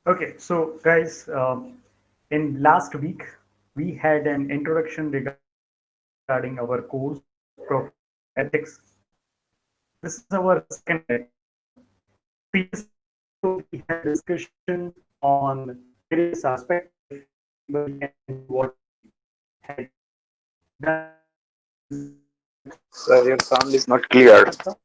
Okay, so guys, in last week we had an introduction regarding our course Professional Ethics. This is our second lecture. Previously also we had discussion on various aspects if anybody can remember what we had done in this lecture. Sir, your sound is not Yes, clear. Ansa?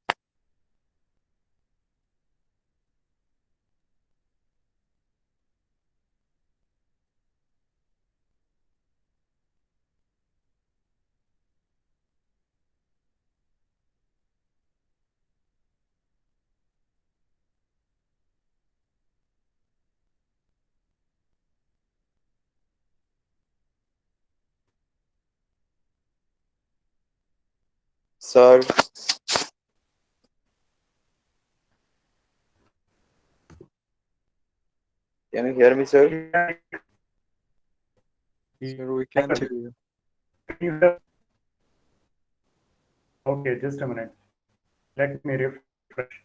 Sir, can you hear me, sir? Yeah, I can hear you. Sir, we Can can't you hear hear me? you. Okay, just a minute. Let me refresh.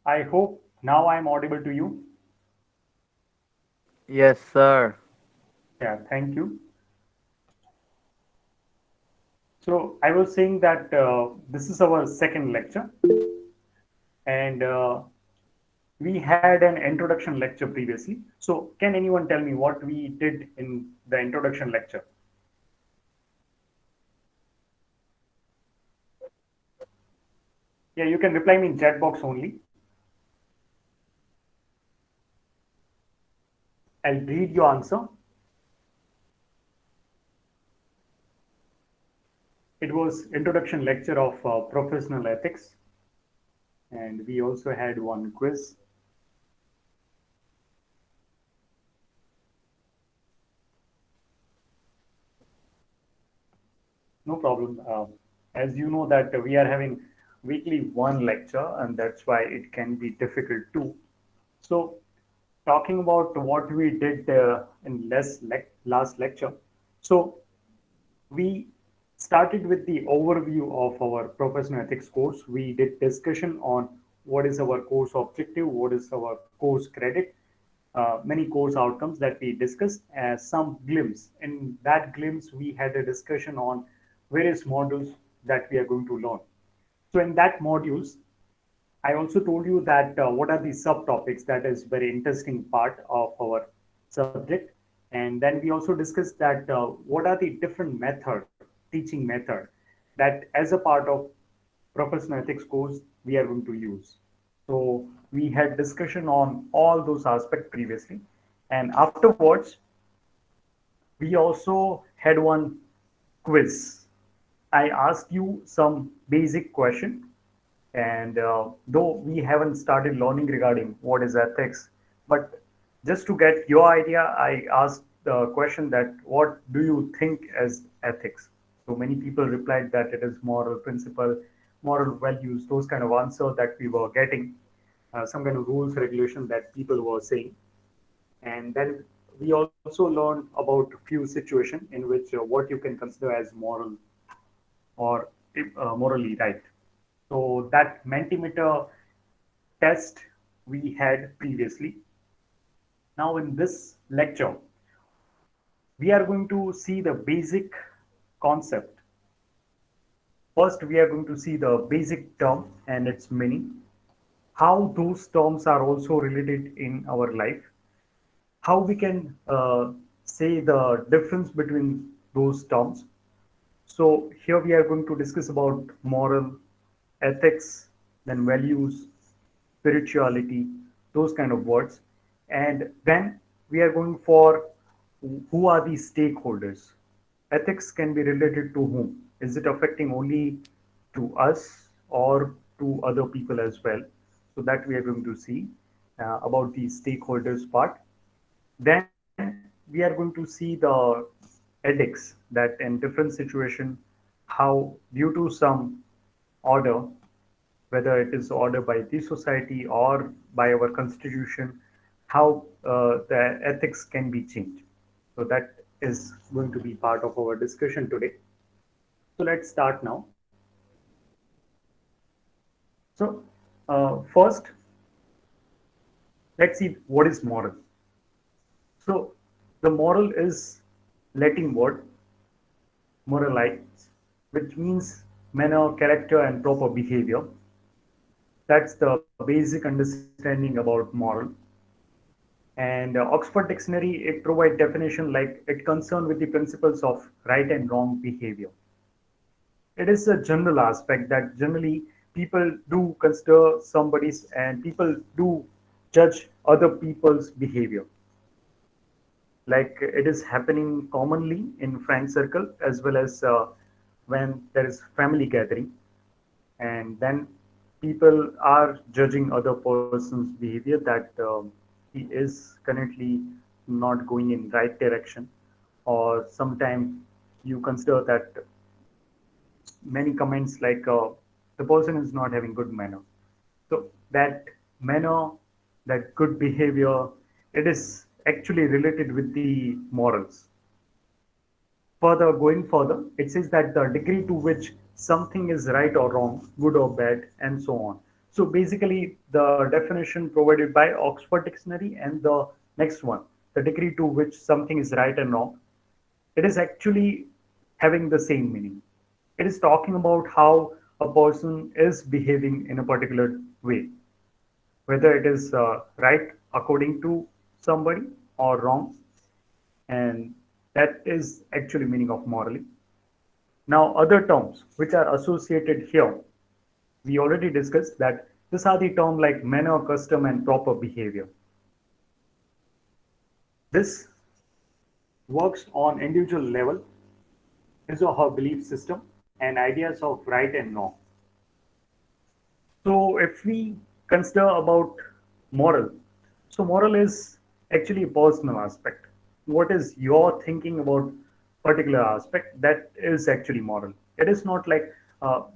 I hope now I'm audible to you. Yes, sir. Yeah, thank you. So I was saying that this is our second lecture, and we had an introduction lecture previously. So can anyone tell me what we did in the introduction lecture? Yeah, you can reply me in chat box only. I'll read your answer. It was introduction lecture of professional ethics, and we also had one quiz. No problem. As you know that we are having weekly one lecture, and that's why it can be difficult too. So, talking about what we did in last lecture. So, we started with the overview of our professional ethics course. We did discussion on what is our course objective, what is our course credit, many course outcomes that we discussed as some glimpse. In that glimpse, we had a discussion on various modules that we are going to learn. So in that modules, I also told you that what are the subtopics that is very interesting part of our subject. And then we also discussed that what are the different method, teaching method that as a part of professional ethics course we are going to use. So we had discussion on all those aspects previously. And afterwards, we also had one quiz. I asked you some basic question, and though we haven't started learning regarding what is ethics, but just to get your idea, I asked the question that what do you think as ethics? So many people replied that it is moral principle, moral values, those kind of answer that we were getting, some kind of rules, regulation that people were saying. And then we also learned about few situation in which what you can consider as moral or morally right. So that Mentimeter test we had previously. Now in this lecture, we are going to see the basic concept. First, we are going to see the basic term and its meaning, how those terms are also related in our life, how we can say the difference between those terms. So here we are going to discuss about moral, ethics, then values, spirituality, those kind of words. And then we are going for who are the stakeholders. Ethics can be related to whom? Is it affecting only to us or to other people as well? So that we are going to see about the stakeholders part. Then we are going to see the edicts that in different situation how due to some order, whether it is ordered by the society or by our constitution, how the ethics can be changed. So that is going to be part of our discussion today. So let's start now. So first, let's see what is moral. So the moral is Latin word moralize, which means manner, character, and proper behavior. That's the basic understanding about moral. And Oxford Dictionary, it provides definition like it concerned with the principles of right and wrong behavior. It is a general aspect that generally people do consider somebody's and people do judge other people's behavior. Like it is happening commonly in friend circle as well as when there is family gathering, and then people are judging other person's behavior that he is currently not going in right direction, or sometimes you consider that many comments like the person is not having good manner. So that manner, that good behavior, it is actually related with the morals. Further, going further, it says that the degree to which something is right or wrong, good or bad, and so on. So basically, the definition provided by Oxford Dictionary and the next one, the degree to which something is right and wrong, it is actually having the same meaning. It is talking about how a person is behaving in a particular way, whether it is right according to somebody or wrong, and that is actually meaning of morally. Now, other terms which are associated here, we already discussed that these are the terms like manner, custom, and proper behavior. This works on individual level, his or her belief system, and ideas of right and wrong. So if we consider about moral, so moral is actually a personal aspect. What is your thinking about particular aspect, that is actually moral. It is not like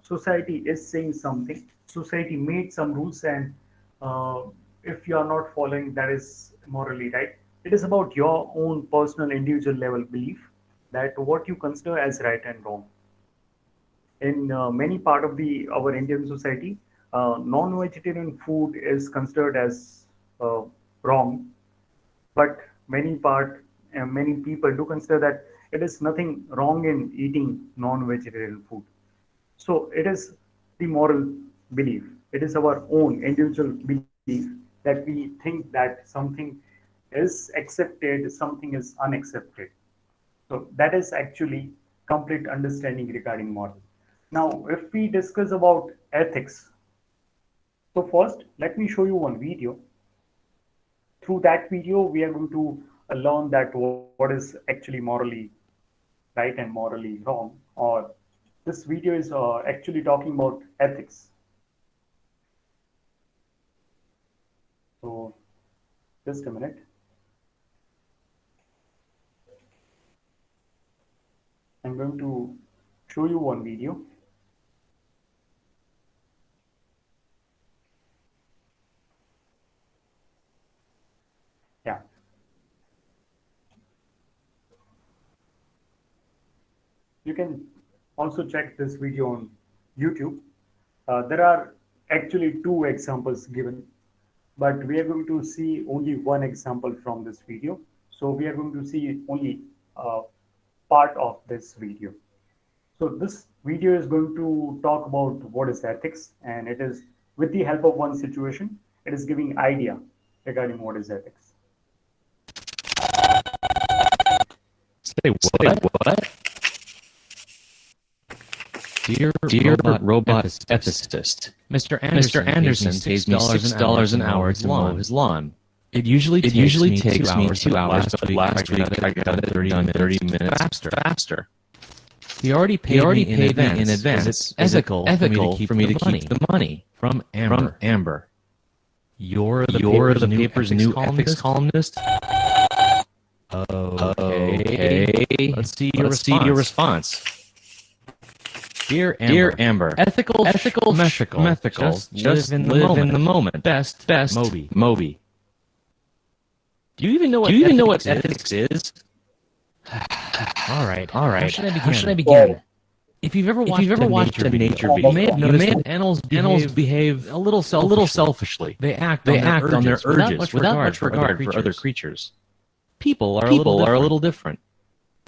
society is saying something, society made some rules, and uh, if you are not following, that is morally right. It is about your own personal individual level belief that what you consider as right and wrong. In many part of the our Indian society, non-vegetarian food is considered as wrong, but many people do consider that it is nothing wrong in eating non-vegetarian food. So it is the moral belief. It is our own individual belief that we think that something is accepted, something is unaccepted. So that is actually complete understanding regarding moral. Now, if we discuss about ethics, so first let me show you one video. Through that video, we are going to learn that what is actually morally right and morally wrong, or this video is actually talking about ethics. So just a minute. I'm going to show you one video. Yeah. You can also check this video on YouTube. There are actually two examples given, but we are going to see only one example from this video. So we are going to see only part of this video. So this video is going to talk about what is ethics, and it is with the help of one situation, it is giving idea regarding what is ethics. Say what? Dear robot ethicist, Mr. Anderson pays me $6 an hour to mow his lawn. It usually takes me 2 hours, but last week I got it 30 minutes faster. He already paid me in advance. It's ethical for me to keep the money from Amber. You're the paper's new ethics columnist? Okay. Let's see your response. Dear Amber, ethical, methical, just live in the moment. Best, Moby. Do you even know what ethics is? All right. How should I begin? If you've ever watched a nature video, you may have noticed that animals behave a little selfishly. They act on their urges without much regard for other creatures. People are a little different.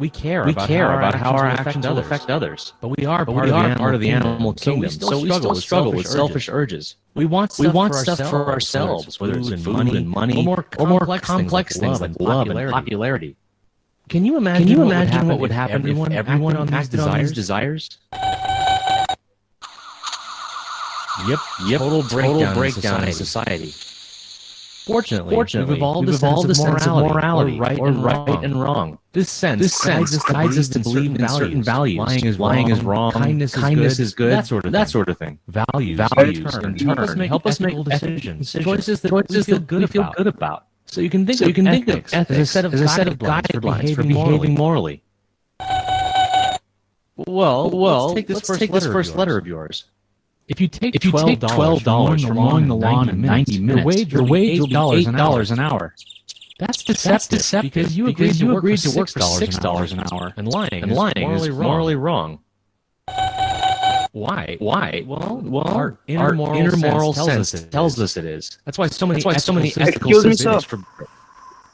We care about how our actions will affect others. But we are part of the animal kingdom, so we still struggle with selfish urges. We want stuff for ourselves, whether it's food and money, or more complex things like love and popularity. Can you imagine what would happen if everyone acted on these desires? Yep. Total breakdown in society. Fortunately, we've evolved a sense of morality, or right and wrong. This sense guides us to believe in certain values. Lying is wrong. Kindness is good. That sort of thing. Values in turn help us make decisions. Choices that we feel good about. So you can think of ethics as a set of guidelines for behaving morally. Well, let's take this first letter of yours. If you take $12 for mowing the lawn in 90 minutes, your wage will be $8 an hour. That's deceptive because you agreed to work for $6 an hour, and lying is morally wrong. Why? Well, our inner moral sense tells us it is. That's why so many ethical systems for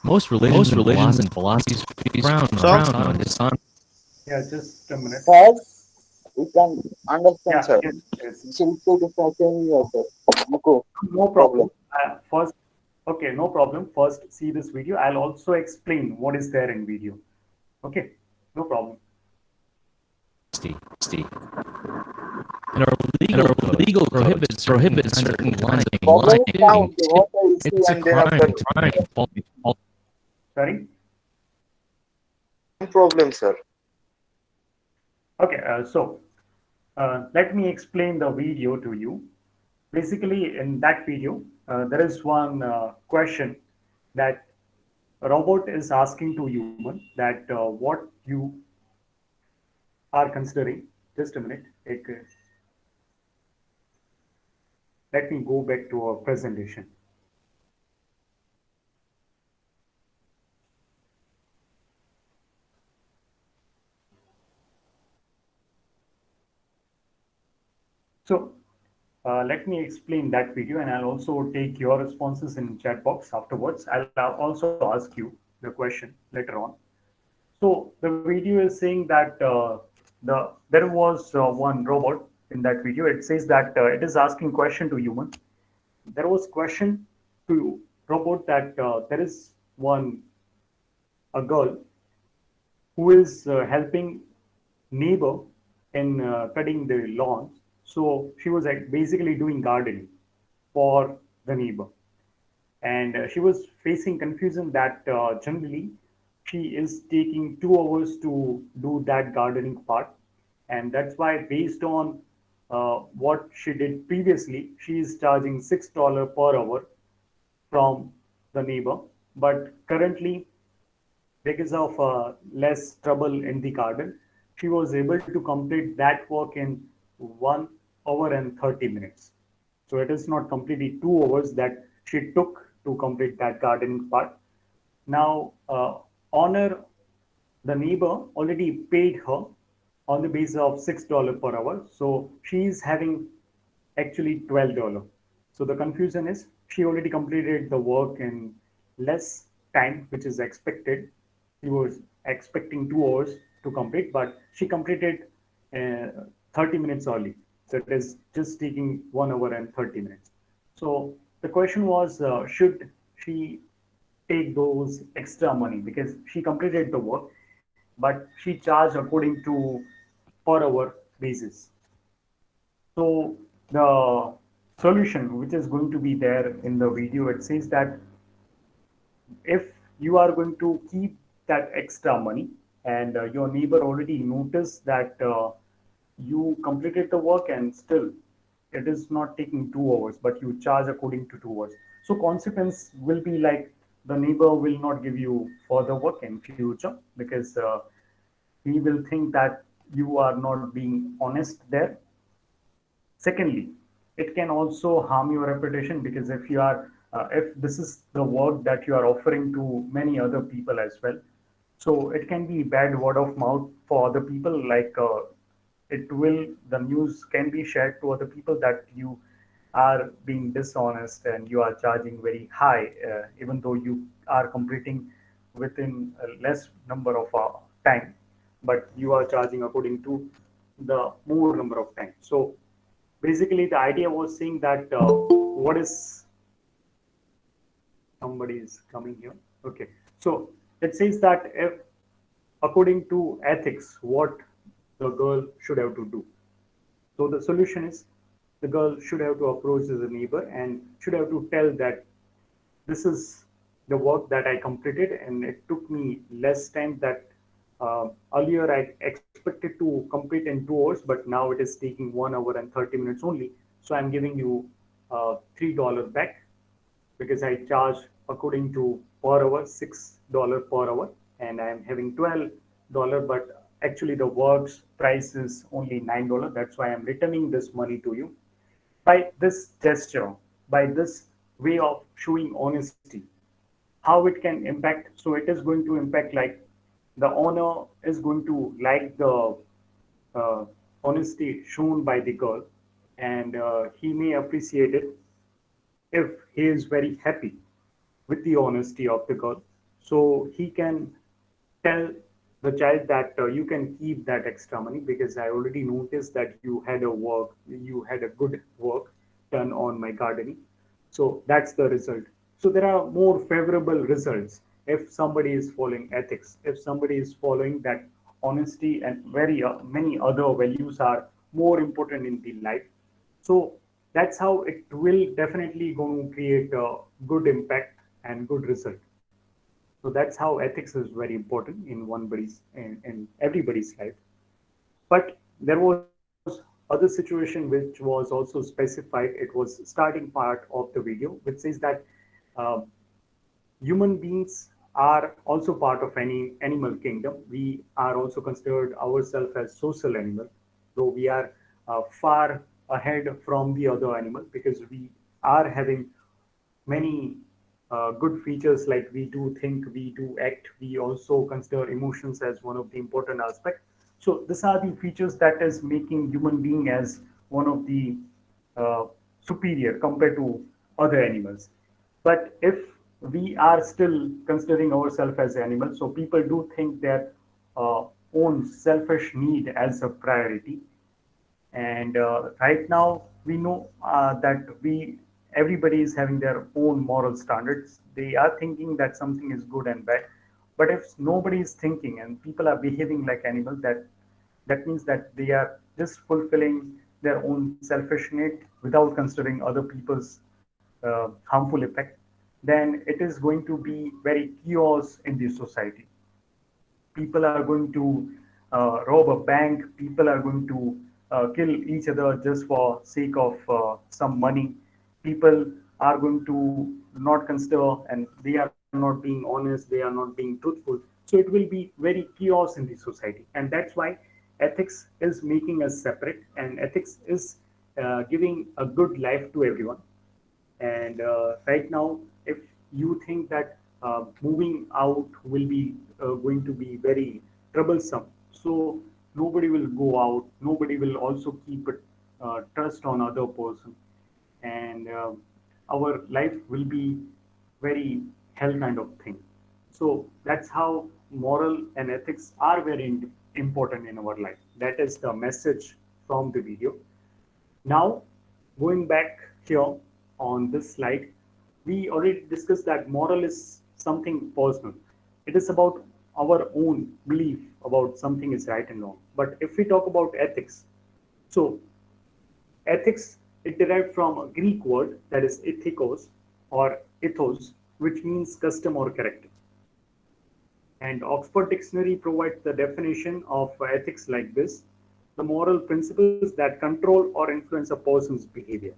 most religions and philosophies frown on dishonor. Yeah, just a minute. Sir, we can understand, Yeah, sir. yes. Muku, No problem. Okay, no problem. First, see this video. I'll also explain what is there in video. Okay, no problem. And our legal prohibits certain lying. It's a crime. Sorry. No problem, sir. Okay, let me explain the video to you. Basically, in that video, there is one question that a robot is asking to human that what you are considering. Just a minute. Let me go back to our presentation. So let me explain that video, and I'll also take your responses in chat box afterwards. I'll also ask you the question later on. So the video is saying that there was one robot in that video. It says that it is asking question to human. There was question to robot that there is a girl who is helping neighbor in cutting the lawns. So she was basically doing gardening for the neighbor, and she was facing confusion that generally she is taking 2 hours to do that gardening part, and that's why based on what she did previously, she is charging $6 per hour from the neighbor. But currently, because of less trouble in the garden, she was able to complete that work in 1 hour and 30 minutes. So it is not completely 2 hours that she took to complete that gardening part. Now, Honor, the neighbor, already paid her on the basis of $6 per hour. So she is having actually $12. So the confusion is she already completed the work in less time, which is expected. She was expecting 2 hours to complete, but she completed 30 minutes early. So it is just taking 1 hour and 30 minutes. So the question was, should she take those extra money because she completed the work, but she charged according to per hour basis. So the solution, which is going to be there in the video, it says that if you are going to keep that extra money and your neighbor already noticed that you completed the work and still it is not taking 2 hours, but you charge according to 2 hours. So consequence will be like the neighbor will not give you further work in future because he will think that you are not being honest there. Secondly, it can also harm your reputation, because if this is the work that you are offering to many other people as well, so it can be bad word of mouth for other people. Like the news can be shared to other people that you are being dishonest and you are charging very high, even though you are completing within a less number of time, but you are charging according to the more number of time. So basically the idea was saying that what is somebody is coming here. Okay, so it says that if according to ethics, what the girl should have to do. So the solution is the girl should have to approach the neighbor and should have to tell that this is the work that I completed and it took me less time that earlier I expected to complete in 2 hours, but now it is taking 1 hour and 30 minutes only. So I'm giving you $3 back, because I charge according to per hour $6 per hour, and I'm having $12, but actually the work's price is only $9. That's why I'm returning this money to you. By this gesture, by this way of showing honesty, how it can impact. So it is going to impact, like the owner is going to like the uh, honesty shown by the girl, and he may appreciate it if he is very happy with the honesty of the girl. So he can tell the child that you can keep that extra money, because I already noticed that you had a good work done on my gardening. So that's the result. So there are more favorable results if somebody is following ethics, if somebody is following that honesty, and very many other values are more important in the life. So that's how it will definitely going to create a good impact and good result. So that's how ethics is very important in everybody's life. But there was other situation which was also specified. It was starting part of the video, which says that uh, human beings are also part of any animal kingdom. We are also considered ourselves as social animal, though we are far ahead from the other animal, because we are having many good features, like we do think, we do act, we also consider emotions as one of the important aspects. So these are the features that is making human being as one of the uh, superior compared to other animals. But if we are still considering ourselves as animals, so people do think their own selfish need as a priority. And right now we know that we everybody is having their own moral standards. They are thinking that something is good and bad. But if nobody is thinking and people are behaving like animals, that means that they are just fulfilling their own selfish need without considering other people's harmful effect. Then it is going to be very chaos in the society. People are going to rob a bank. People are going to kill each other just for sake of some money. People are going to not consider, and they are not being honest, they are not being truthful. So it will be very chaos in the society, and that's why ethics is making us separate, and ethics is giving a good life to everyone. And right now, if you think that moving out will be going to be very troublesome, so nobody will go out, nobody will also keep it, trust on other person, and our life will be very hell kind of thing. So that's how moral and ethics are very important in our life. That is the message from the video. Now, going back here on this slide, we already discussed that moral is something personal. It is about our own belief about something is right and wrong. But if we talk about ethics, so ethics, it derived from a Greek word that is ethikos or ethos, which means custom or character. And Oxford Dictionary provides the definition of ethics like this: the moral principles that control or influence a person's behavior.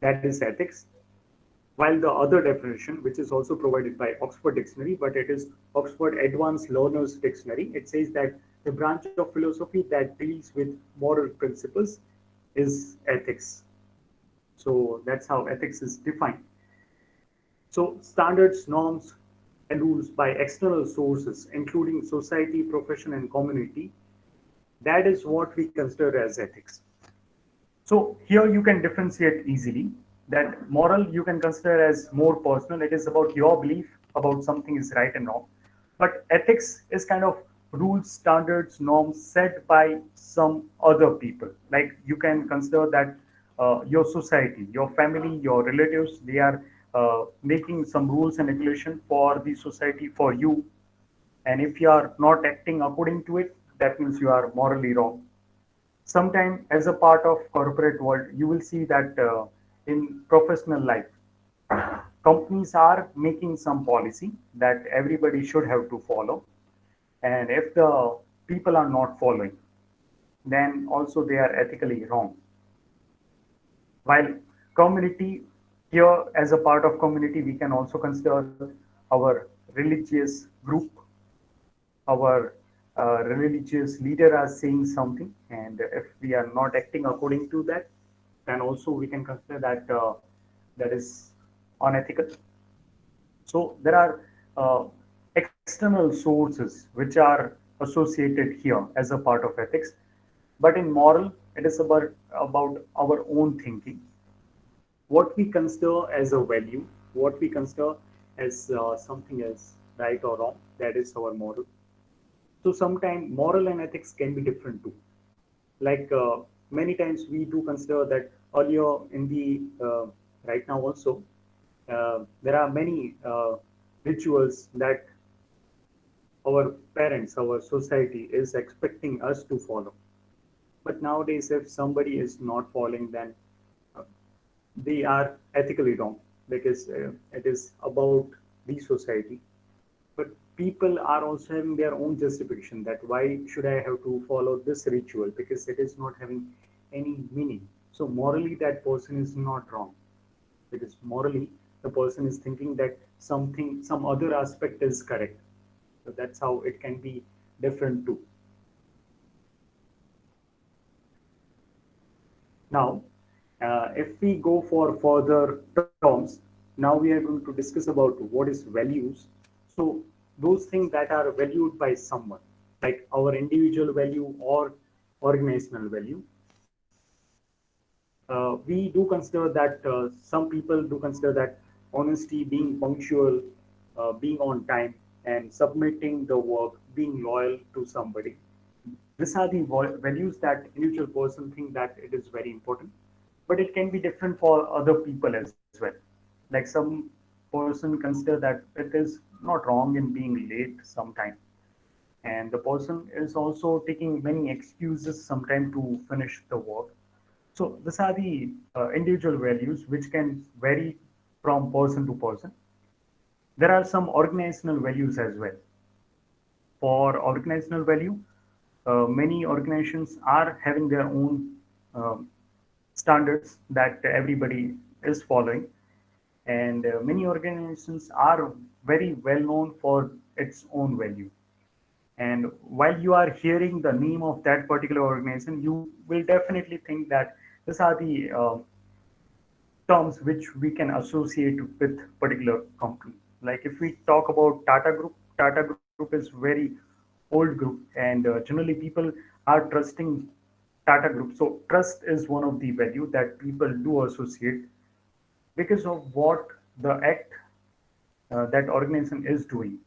That is ethics. While the other definition, which is also provided by Oxford Dictionary, but it is Oxford Advanced Learners Dictionary, it says that the branch of philosophy that deals with moral principles is ethics. So that's how ethics is defined. So standards, norms, and rules by external sources, including society, profession, and community, that is what we consider as ethics. So here you can differentiate easily that moral you can consider as more personal. It is about your belief about something is right and wrong. But ethics is kind of rules, standards, norms set by some other people. Like you can consider that your society, your family, your relatives, they are making some rules and regulation for the society for you. And if you are not acting according to it, that means you are morally wrong. Sometime as a part of corporate world, you will see that in professional life, companies are making some policy that everybody should have to follow. And if the people are not following, then also they are ethically wrong. While community, here as a part of community, we can also consider our religious group, our religious leader are saying something, and if we are not acting according to that, then also we can consider that that is unethical. So there are external sources which are associated here as a part of ethics, but in moral, it is about our own thinking, what we consider as a value, what we consider as something as right or wrong, that is our moral. So sometimes moral and ethics can be different too. Like many times we do consider that earlier in the right now also there are many rituals that our parents, our society is expecting us to follow. But nowadays, if somebody is not following, then uh, they are ethically wrong because it is about the society. But people are also having their own justification that why should I have to follow this ritual because it is not having any meaning. So morally, that person is not wrong because morally the person is thinking that something, some other aspect is correct. So that's how it can be different too. Now, if we go for further terms, now we are going to discuss about what is values. So those things that are valued by someone, like our individual value or organizational value. We do consider that some people do consider that honesty, being punctual, being on time, and submitting the work, being loyal to somebody. These are the values that individual person think that it is very important, but it can be different for other people as well. Like some person consider that it is not wrong in being late sometime, and the person is also taking many excuses sometime to finish the work. So these are the individual values which can vary from person to person. There are some organizational values as well. For organizational value, many organizations are having their own um, standards that everybody is following, and many organizations are very well known for its own value. And while you are hearing the name of that particular organization, you will definitely think that these are the terms which we can associate with particular company. Like if we talk about Tata Group is very old group, and generally people are trusting Tata Group. So trust is one of the value that people do associate because of what the act that organization is doing,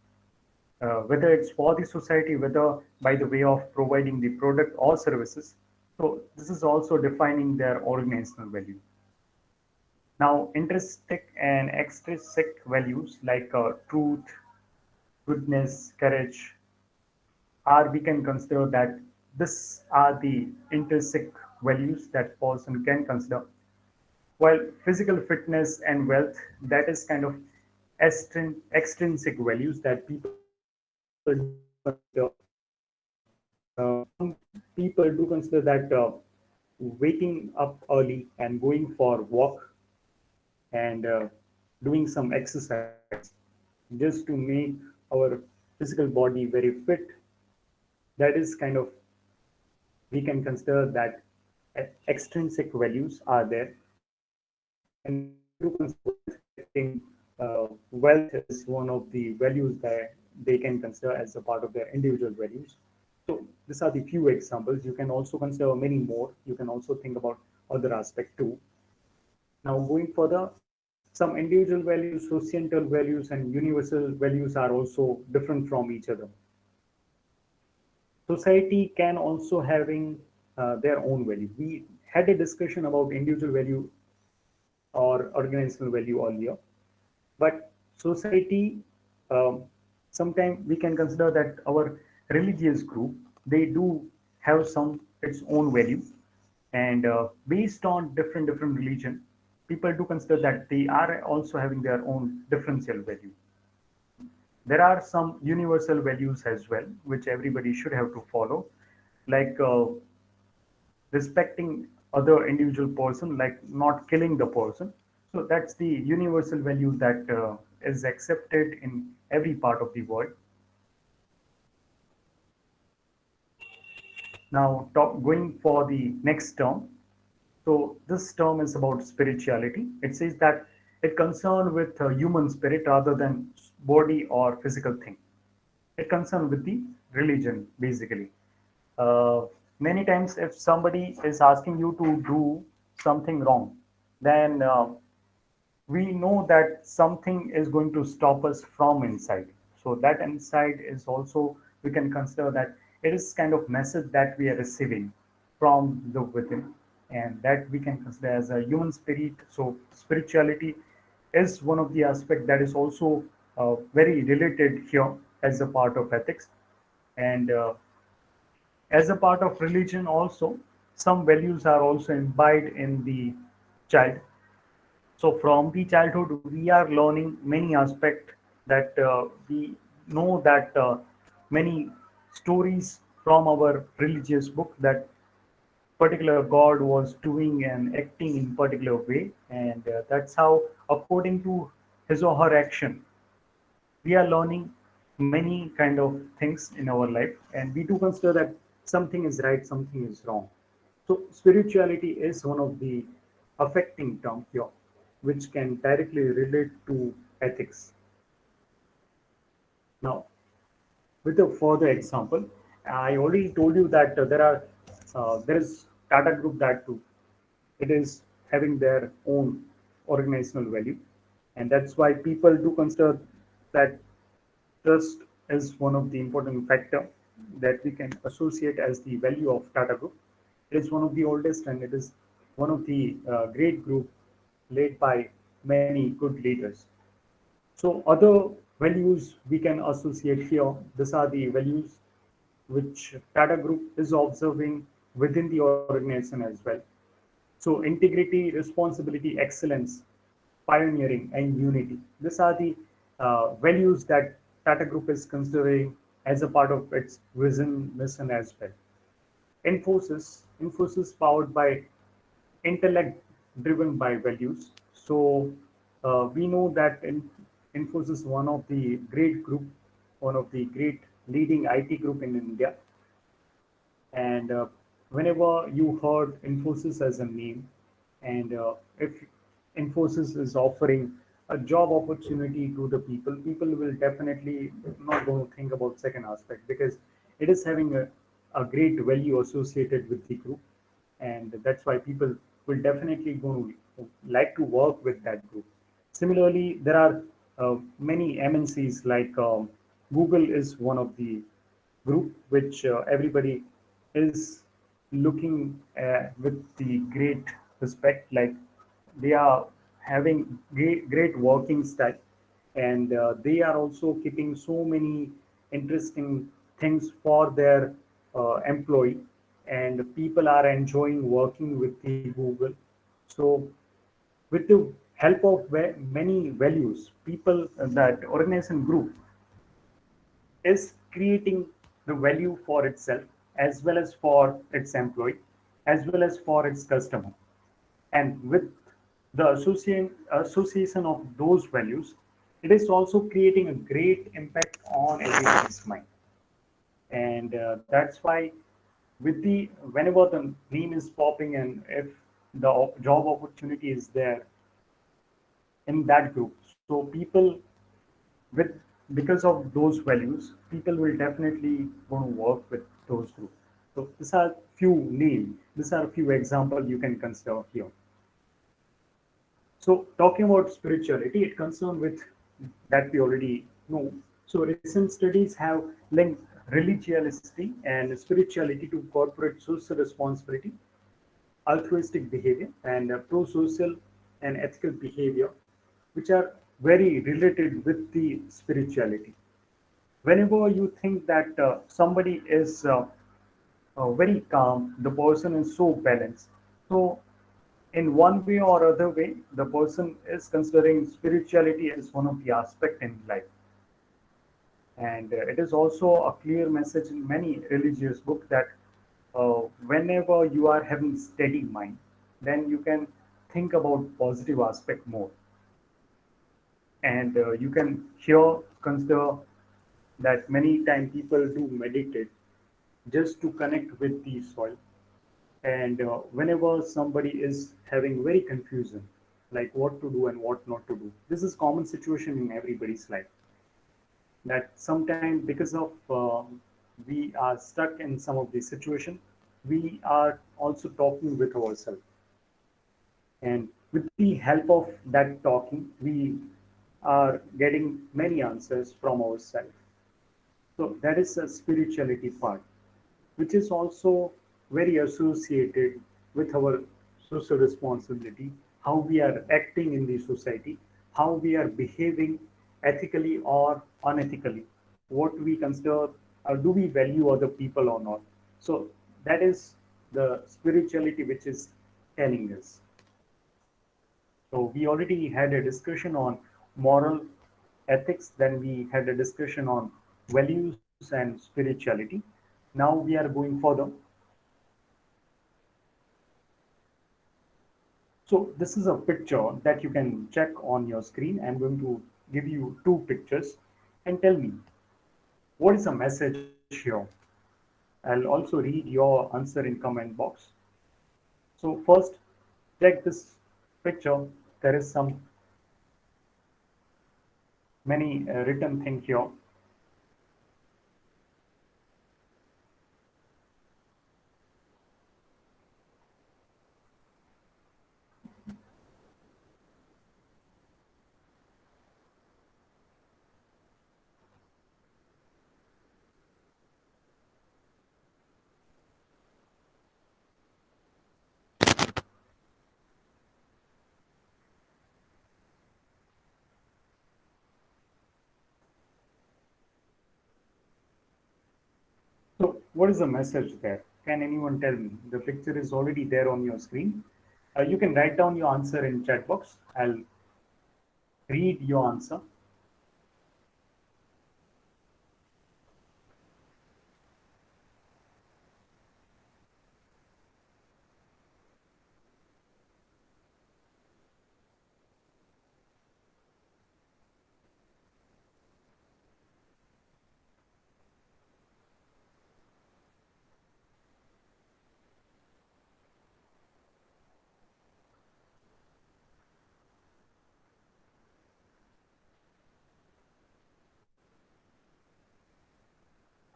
whether it's for the society, whether by the way of providing the product or services. So this is also defining their organizational value. Now, intrinsic and extrinsic values like truth, goodness, courage, are we can consider that this are the intrinsic values that person can consider. While physical fitness and wealth, that is kind of extrinsic values that people do consider. Some people do consider that waking up early and going for walk and doing some exercise just to make our physical body very fit that is kind of, we can consider that extrinsic values are there, and we do consider expecting wealth is one of the values that they can consider as a part of their individual values. So these are the few examples. You can also consider many more. You can also think about other aspects too. Now going further, some individual values, societal values, and universal values are also different from each other. Society can also having their own value. We had a discussion about individual value or organizational value earlier, but society, um, sometimes we can consider that our religious group, they do have some its own value, and based on different religion, people do consider that they are also having their own differential value. There are some universal values as well, which everybody should have to follow, like respecting other individual person, like not killing the person. So that's the universal value that is accepted in every part of the world. Now, going for the next term. So this term is about spirituality. It says that it concerned with human spirit rather than body or physical thing. It concerned with the religion, basically. Uh, Many times, if somebody is asking you to do something wrong, then we know that something is going to stop us from inside. So that inside is also, we can consider that it is kind of message that we are receiving from the within, and that we can consider as a human spirit. So spirituality is one of the aspect that is also very related here as a part of ethics. And as a part of religion also, some values are also imbibed in the child. So from the childhood, we are learning many aspects that we know that many stories from our religious book that particular God was doing and acting in particular way, and that's how, according to his or her action, we are learning many kind of things in our life, and we do consider that something is right, something is wrong. So spirituality is one of the affecting term here, which can directly relate to ethics. Now, with a further example, I already told you that there is Tata Group that too, it is having their own organizational value, and that's why people do consider that trust is one of the important factor that we can associate as the value of Tata Group. It is one of the oldest, and it is one of the great group led by many good leaders. So other values we can associate here. These are the values which Tata Group is observing within the organization as well. So integrity, responsibility, excellence, pioneering, and unity. These are the values that Tata Group is considering as a part of its vision, mission as well. Infosys powered by intellect, driven by values. So we know that Infosys is one of the great group, one of the great leading IT group in India. And whenever you heard Infosys as a name, and if Infosys is offering a job opportunity to the people, people will definitely not going to think about second aspect, because it is having a great value associated with the group, and that's why people will definitely going to like to work with that group. Similarly, there are many MNCs like Google is one of the group which everybody is looking with the great respect, like they are having great working style, and they are also keeping so many interesting things for their employee, and people are enjoying working with the Google. So with the help of many values, people, that organization group is creating the value for itself, as well as for its employee, as well as for its customer. And with the association of those values, it is also creating a great impact on everybody's mind. And that's why with the whenever the name is popping and if the job opportunity is there in that group, so people with because of those values, people will definitely want to work with those groups. So these are few names. These are a few examples you can consider here. So talking about spirituality, it concerns with that we already know. So recent studies have linked religiosity and spirituality to corporate social responsibility, altruistic behavior, and pro-social and ethical behavior, which are very related with the spirituality. Whenever you think that somebody is very calm, the person is so balanced. So in one way or other way, the person is considering spirituality as one of the aspect in life. And it is also a clear message in many religious books that whenever you are having steady mind, then you can think about positive aspect more. And you can here consider that many times people do meditate just to connect with the soil. And whenever somebody is having very confusion, like what to do and what not to do, this is common situation in everybody's life. That sometimes because of we are stuck in some of these situation, we are also talking with ourselves. And with the help of that talking, we are getting many answers from ourselves. So that is a spirituality part, which is also very associated with our social responsibility, how we are acting in the society, how we are behaving ethically or unethically, what we consider, do we value other people or not. So that is the spirituality which is telling us. So we already had a discussion on moral ethics, then we had a discussion on values and spirituality. Now we are going further. So this is a picture that you can check on your screen. I'm going to give you two pictures and tell me what is the message here. I'll also read your answer in comment box. So first, check this picture. There is some many written thing here. So what is the message there? Can anyone tell me? The picture is already there on your screen. You can write down your answer in chat box. I'll read your answer.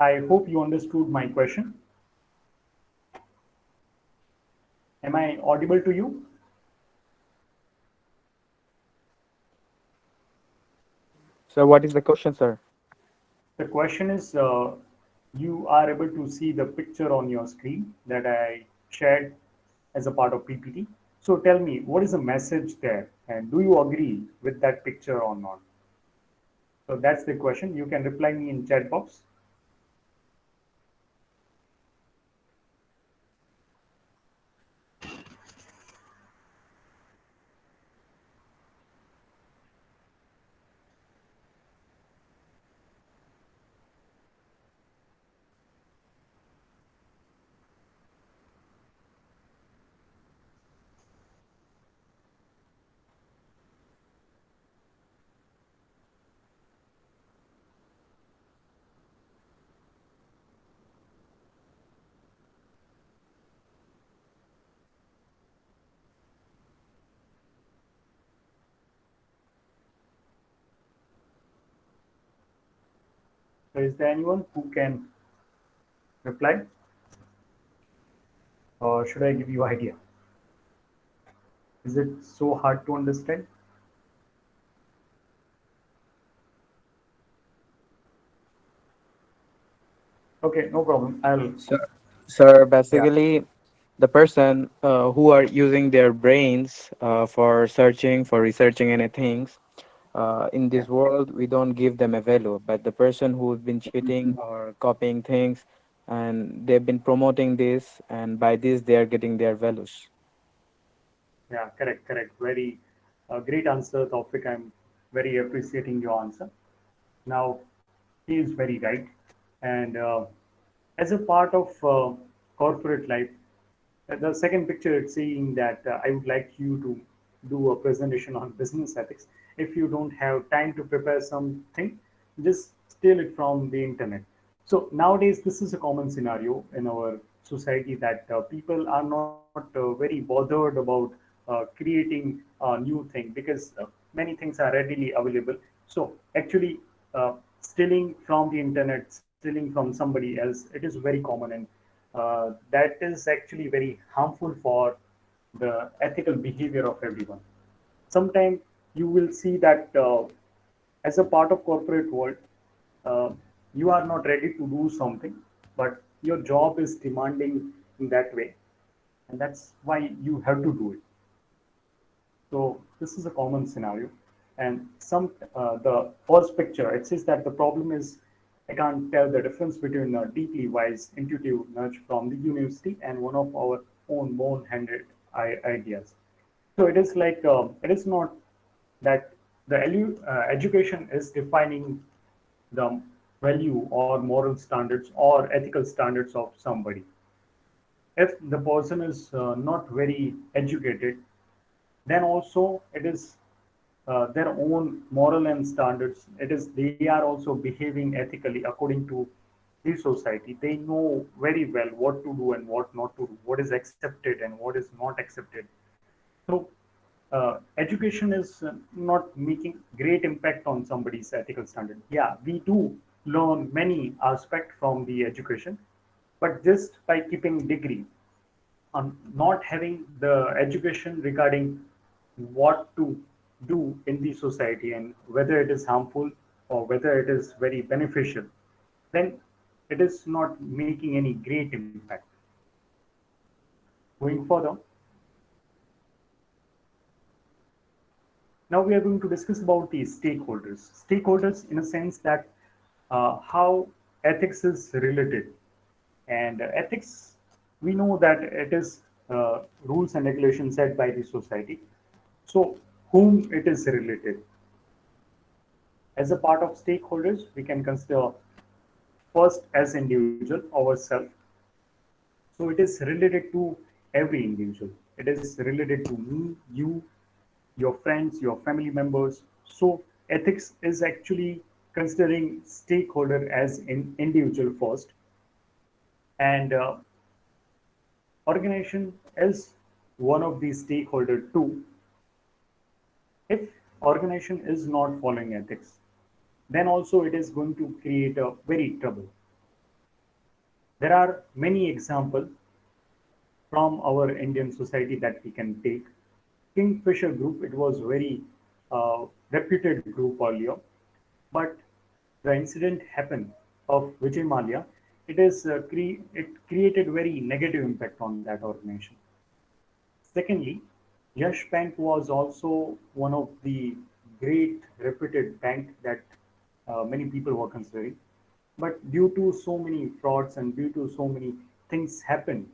I hope you understood my question. Am I audible to you? So what is the question, sir? The question is, you are able to see the picture on your screen that I shared as a part of PPT. So tell me, what is the message there? And do you agree with that picture or not? So that's the question. You can reply me in chat box. So is there anyone who can reply? Or should I give you idea? Is it so hard to understand? Okay, no problem. Sir, Yeah, basically, the person who are using their brains for searching, for researching anything, in yeah. this world, we don't give them a value. But the person who's been cheating or copying things, and they've been promoting this, and by this, they are getting their values. Yeah, correct, correct. Very great answer, Taufik. I'm very appreciating your answer. Now, he is very right. And as a part of corporate life, the second picture it's saying that I would like you to do a presentation on business ethics. If you don't have time to prepare something, just steal it from the internet. So nowadays, this is a common scenario in our society that people are not very bothered about creating a new thing because many things are readily available. So actually, stealing from the internet, stealing from somebody else, it is very common, and that is actually very harmful for the ethical behavior of everyone. Sometimes you will see that as a part of corporate world, uh, you are not ready to do something, but your job is demanding in that way, and that's why you have to do it. So this is a common scenario. And the first picture, it says that the problem is I can't tell the difference between a deeply wise, intuitive nudge from the university and one of our own bone-handed ideas. So it is like it is not that the education is defining the value or moral standards or ethical standards of somebody. If the person is not very educated, then also it is their own moral and standards. It is they are also behaving ethically according to the society. They know very well what to do and what not to do, what is accepted and what is not accepted. So education is not making great impact on somebody's ethical standard. Yeah, we do learn many aspects from the education, but just by keeping degree on not having the education regarding what to do in the society and whether it is harmful or whether it is very beneficial, then it is not making any great impact. Going further, now we are going to discuss about the stakeholders. Stakeholders in a sense that how ethics is related. And ethics, we know that it is rules and regulations set by the society. So whom it is related. As a part of stakeholders, we can consider first as individual ourselves. So it is related to every individual. It is related to me, you, your friends, your family members. So ethics is actually considering stakeholder as an individual first, and organization is one of the stakeholder too. If organization is not following ethics, then also it is going to create a very trouble. There are many examples from our Indian society that we can take. Kingfisher Group, it was very reputed group earlier, but the incident happened of Vijay Mallya. It created very negative impact on that organization. Secondly, Yash Bank was also one of the great reputed bank that many people were considering. But due to so many frauds and due to so many things happen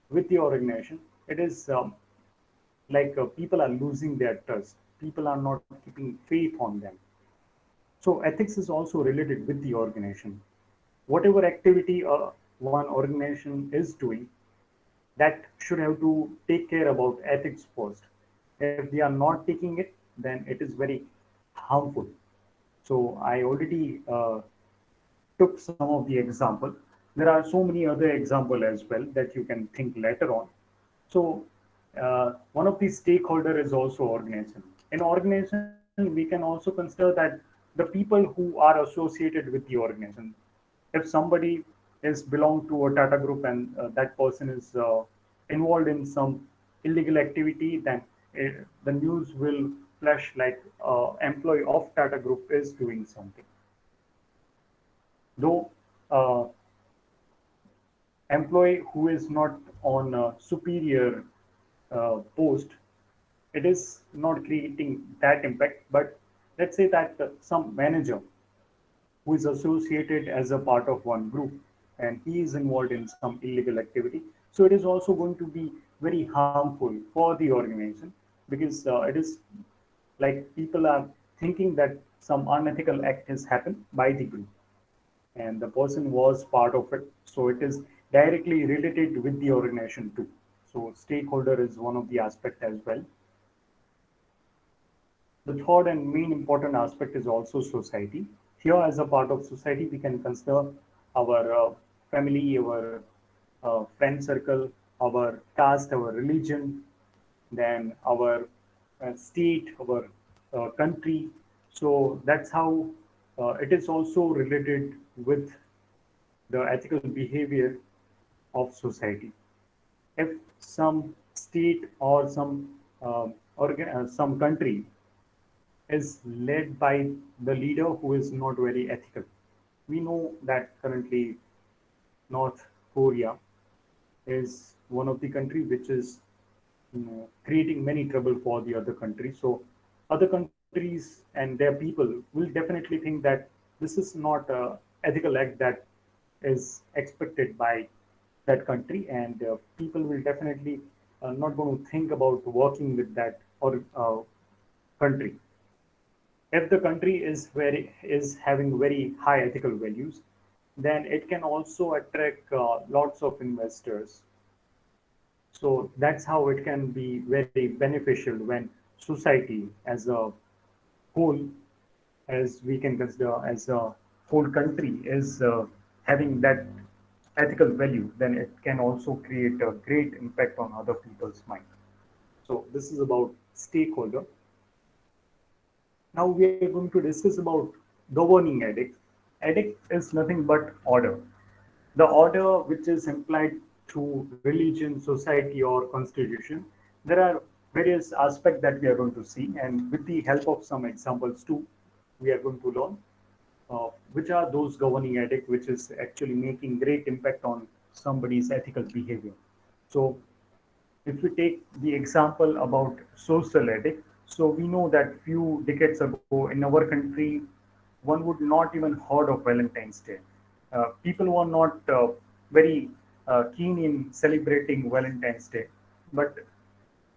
with the organization, it is like people are losing their trust. People are not keeping faith on them. So ethics is also related with the organization. Whatever activity one organization is doing, that should have to take care about ethics first. If they are not taking it, then it is very harmful. So I already took some of the example. There are so many other example as well that you can think later on. So one of the stakeholder is also organization. In organization, we can also consider that the people who are associated with the organization, if somebody is belong to a Tata group and that person is involved in some illegal activity, then the news will flash like employee of Tata group is doing something. Though employee who is not on a superior post, it is not creating that impact. But let's say that some manager who is associated as a part of one group and he is involved in some illegal activity, so it is also going to be very harmful for the organization, because it is like people are thinking that some unethical act has happened by the group and the person was part of it, so it is directly related with the organization too. So stakeholder is one of the aspect as well. The third and main important aspect is also society. Here, as a part of society, we can consider our family, our friend circle, our caste, our religion, then our state, our country. So that's how it is also related with the ethical behavior of society. If some state or some country is led by the leader who is not very ethical. We know that currently North Korea is one of the country which is creating many trouble for the other countries. So other countries and their people will definitely think that this is not a ethical act that is expected by that country, and people will definitely not going to think about working with that or country. If the country is having very high ethical values, then it can also attract lots of investors. So that's how it can be very beneficial when society as a whole, as we can consider as a whole country, is having that ethical value, then it can also create a great impact on other people's mind. So this is about stakeholder. Now we are going to discuss about governing edict. Edict is nothing but order. The order which is implied through religion, society, or constitution. There are various aspects that we are going to see, and with the help of some examples too, we are going to learn which are those governing edict which is actually making great impact on somebody's ethical behavior. So if we take the example about social ethic, so we know that few decades ago in our country, one would not even heard of Valentine's Day. People were not very keen in celebrating Valentine's Day, but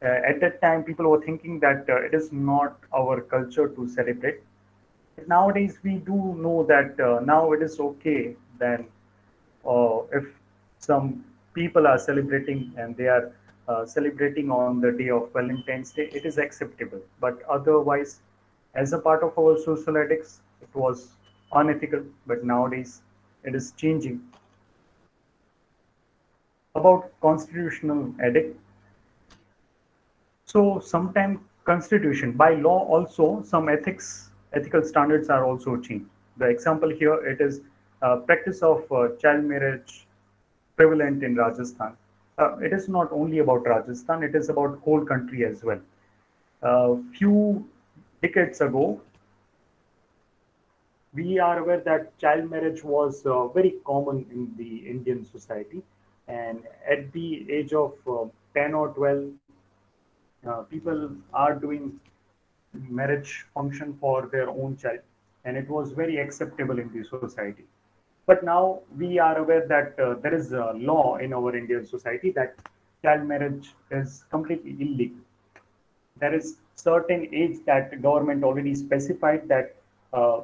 at that time people were thinking that it is not our culture to celebrate. But nowadays we do know that now it is okay then if some people are celebrating and they are celebrating on the day of Valentine's Day, it is acceptable. But otherwise, as a part of our social ethics, it was unethical. But nowadays, it is changing. About constitutional edict. So sometimes constitution by law also some ethical standards are also changed. The example here it is practice of child marriage prevalent in Rajasthan. It is not only about Rajasthan; it is about whole country as well. Few decades ago, we are aware that child marriage was very common in the Indian society, and at the age of 10 or 12, people are doing marriage function for their own child, and it was very acceptable in the society. But now we are aware that there is a law in our Indian society that child marriage is completely illegal. There is certain age that the government already specified that uh,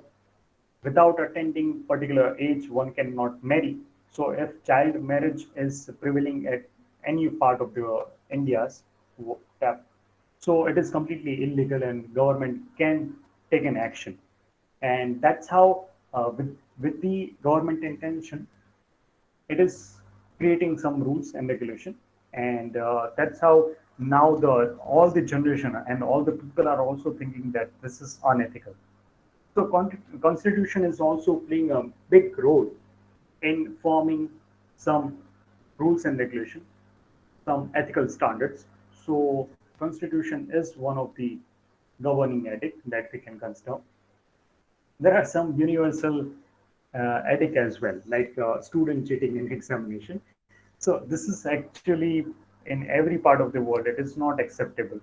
without attending particular age one cannot marry. So if child marriage is prevailing at any part of the India's, so it is completely illegal and government can take an action. And that's how with the government intention, it is creating some rules and regulation, and that's how now the all the generation and all the people are also thinking that this is unethical. So constitution is also playing a big role in forming some rules and regulations, some ethical standards. So constitution is one of the governing ethic that we can consider. There are some universal ethic as well, like student cheating in examination. So this is actually in every part of the world. It is not acceptable.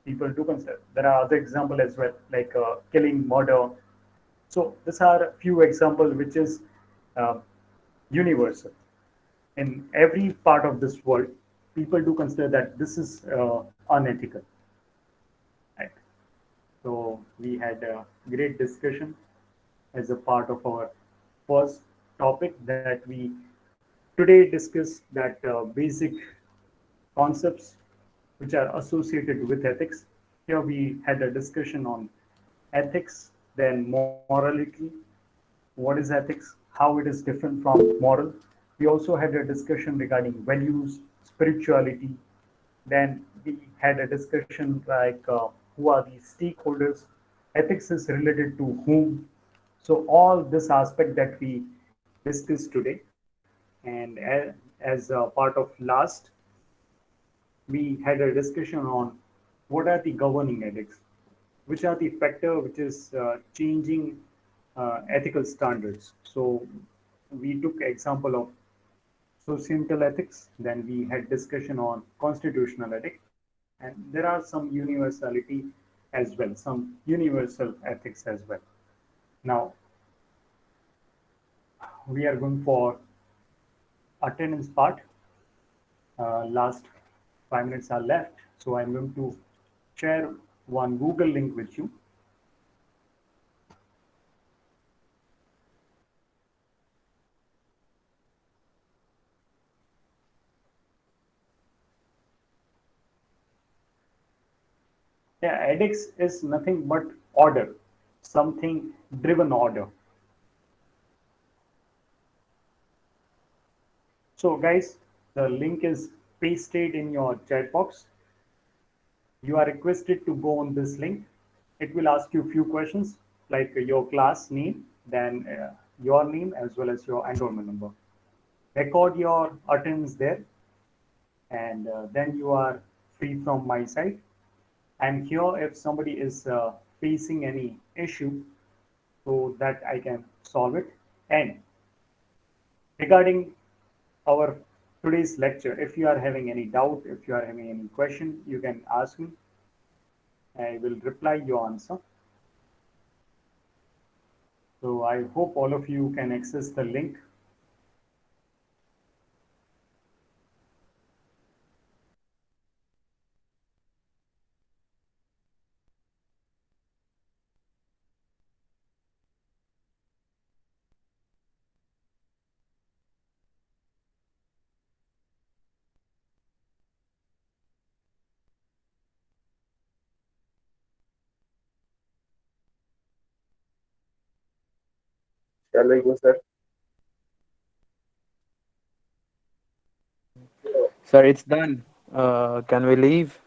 People do consider. There are other examples as well, like killing, murder. So these are a few examples which is uh, universal in every part of this world. People do consider that this is unethical. Right? So we had a great discussion as a part of our first topic that we today discuss that basic concepts which are associated with ethics. Here we had a discussion on ethics, then morality, what is ethics, how it is different from moral. We also had a discussion regarding values, spirituality. Then we had a discussion like who are the stakeholders, ethics is related to whom. So all this aspect that we discussed today, and as a part of last, we had a discussion on what are the governing ethics, which are the factor which is changing ethical standards. So we took example of societal ethics, then we had discussion on constitutional ethics, and there are some universality as well, some universal ethics as well. Now we are going for attendance part. Last 5 minutes are left, so I'm going to share one Google link with you. Yeah, ethics is nothing but order, something driven order. So guys, the link is pasted in your chat box. You are requested to go on this link. It will ask you a few questions like your class name, then your name as well as your enrollment number. Record your attendance there, and then you are free from my side. I'm here if somebody is facing any issue so that I can solve it. And regarding our today's lecture, if you are having any doubt, if you are having any question, you can ask me. I will reply your answer. So I hope all of you can access the link. Shall I go, sir? Sir, it's done. Can we leave?